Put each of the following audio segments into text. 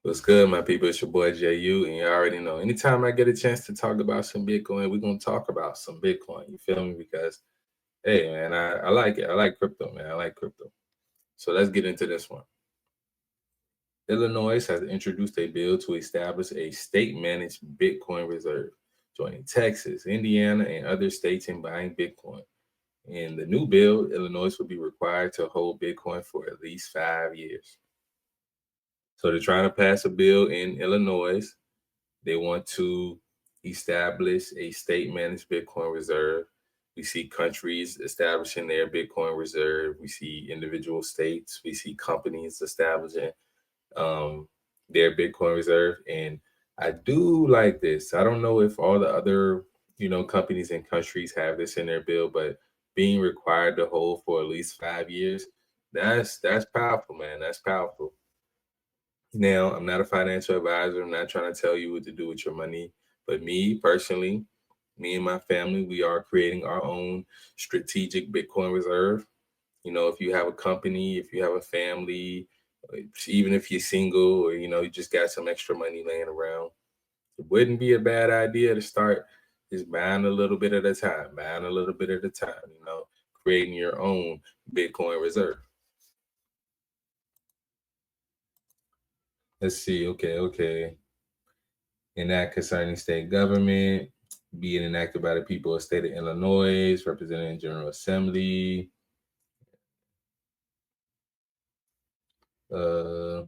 What's good, my people? It's your boy JU, and you already know. Anytime I get a chance to talk about some Bitcoin, we're gonna talk about some Bitcoin. You feel me? Because hey, man, I like it. I like crypto, man. I like crypto. So let's get into this one. Illinois has introduced a bill to establish a state-managed Bitcoin reserve, joining Texas, Indiana, and other states in buying Bitcoin. In the new bill, Illinois will be required to hold Bitcoin for at least 5 years. So they're trying to pass a bill in Illinois. They want to establish a state managed Bitcoin reserve. We see countries establishing their Bitcoin reserve. We see individual states. We see companies establishing um, their Bitcoin reserve. And I do like this. I don't know if all the other, companies and countries have this in their bill, but being required to hold for at least 5 years, that's powerful, man. That's powerful. Now, I'm not a financial advisor. I'm not trying to tell you what to do with your money. But me personally, me and my family, we are creating our own strategic Bitcoin reserve. If you have a company, if you have a family, even if you're single or, you just got some extra money laying around, it wouldn't be a bad idea to start just buying a little bit at a time, buying a little bit at a time, creating your own Bitcoin reserve. Let's see. Okay. Enact concerning state government, being enacted by the people of the state of Illinois, represented in General Assembly. Uh,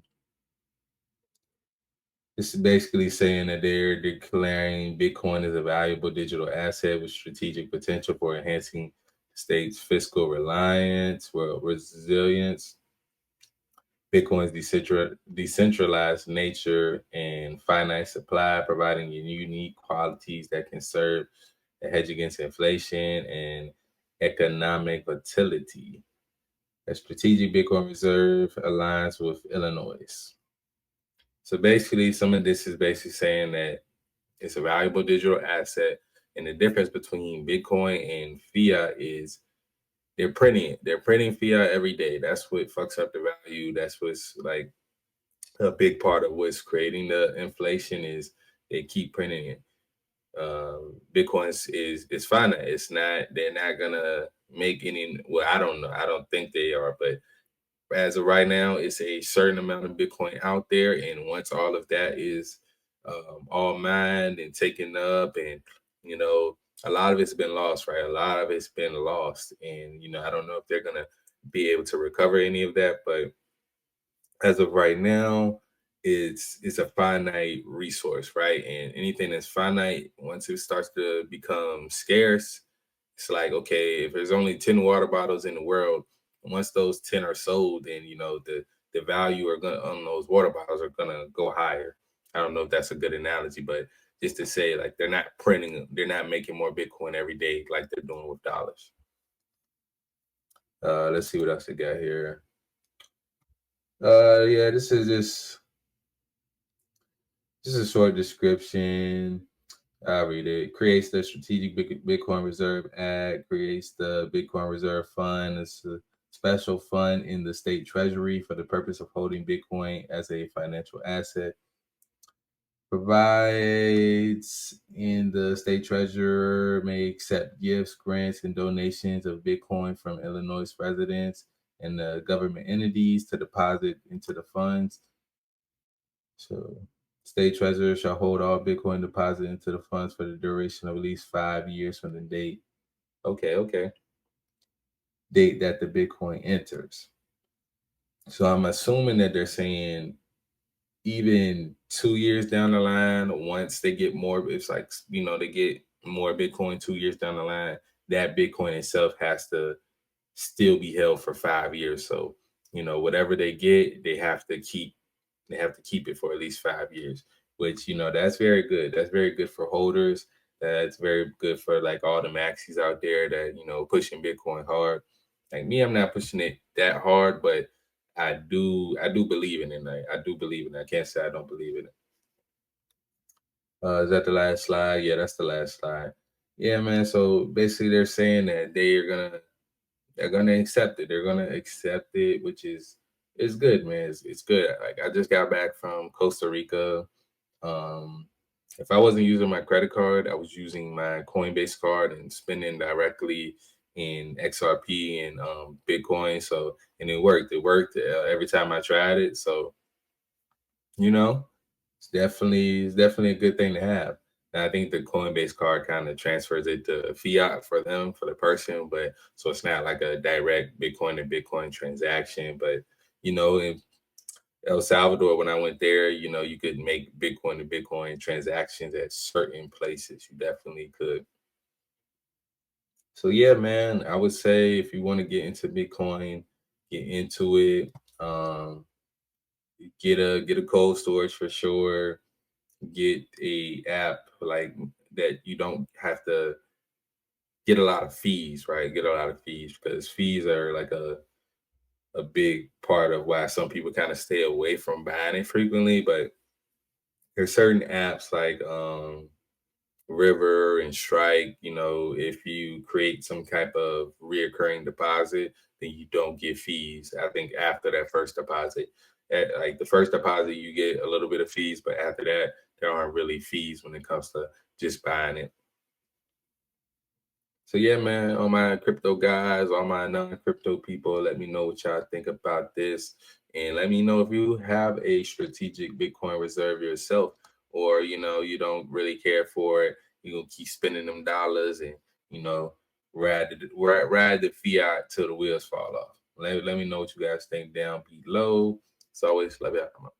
this is basically saying that they're declaring Bitcoin as a valuable digital asset with strategic potential for enhancing the state's fiscal reliance, well, resilience, Bitcoin's decentralized nature and finite supply, providing unique qualities that can serve a hedge against inflation and economic volatility. A strategic Bitcoin reserve aligns with Illinois. So basically, some of this is basically saying that it's a valuable digital asset. And the difference between Bitcoin and fiat is they're printing it. They're printing fiat every day. That's what fucks up the value. That's what's like a big part of what's creating the inflation is they keep printing it. Bitcoin is finite. It's not. They're not gonna make any. Well, I don't know. I don't think they are. But as of right now, it's a certain amount of Bitcoin out there, and once all of that is all mined and taken up, and a lot of it's been lost, right? A lot of it's been lost, and I don't know if they're gonna be able to recover any of that, but as of right now, it's a finite resource, right? And anything that's finite, once it starts to become scarce, it's like, okay, if there's only 10 water bottles in the world, once those 10 are sold, then the value on those water bottles are gonna go higher. I don't know if that's a good analogy, but just to say, like, they're not making more Bitcoin every day like they're doing with dollars. Let's see what else they got here. Yeah, this is just a short description. I'll read it. Creates the Strategic Bitcoin Reserve Act, creates the Bitcoin Reserve Fund. It's a special fund in the state treasury for the purpose of holding Bitcoin as a financial asset. Provides in the state treasurer may accept gifts, grants, and donations of Bitcoin from Illinois residents and the government entities to deposit into the funds. So state treasurer shall hold all Bitcoin deposited into the funds for the duration of at least 5 years from the date. Okay. Date that the Bitcoin enters. So I'm assuming that they're saying even 2 years down the line, once they get more, it's like, they get more Bitcoin 2 years down the line, that Bitcoin itself has to still be held for 5 years. So, whatever they get, they have to keep it for at least 5 years, which, that's very good. That's very good for holders. That's very good for like all the maxis out there that, pushing Bitcoin hard. Like me, I'm not pushing it that hard, but I do believe in it. I do believe in it. I can't say I don't believe in it. Is that the last slide? Yeah, that's the last slide. Yeah, man. So basically they're saying that they're gonna accept it. They're gonna accept it, which is It's good, man. It's good. Like I just got back from Costa Rica. Um, if I wasn't using my credit card, I was using my Coinbase card and spending directly in XRP and Bitcoin. So, and it worked. It worked every time I tried it. So, you know, it's definitely a good thing to have. And I think the Coinbase card kind of transfers it to fiat for them, for the person, but so it's not like a direct Bitcoin to Bitcoin transaction. But in El Salvador, when I went there, you could make Bitcoin to Bitcoin transactions at certain places. You definitely could. So yeah, man, I would say if you want to get into Bitcoin, get into it. Um, get a cold storage for sure. Get a app like that you don't have to get a lot of fees, right? Get a lot of fees because fees are like a big part of why some people kind of stay away from buying it frequently. But there's certain apps like River and Strike, if you create some type of reoccurring deposit, then you don't get fees. I think after that first deposit, like the first deposit, you get a little bit of fees, but after that, there aren't really fees when it comes to just buying it. So yeah, man, all my crypto guys, all my non-crypto people, let me know what y'all think about this. And let me know if you have a strategic Bitcoin reserve yourself, or you don't really care for it. You're gonna keep spending them dollars and you know, ride the fiat till the wheels fall off. Let me know what you guys think down below. As always, love y'all.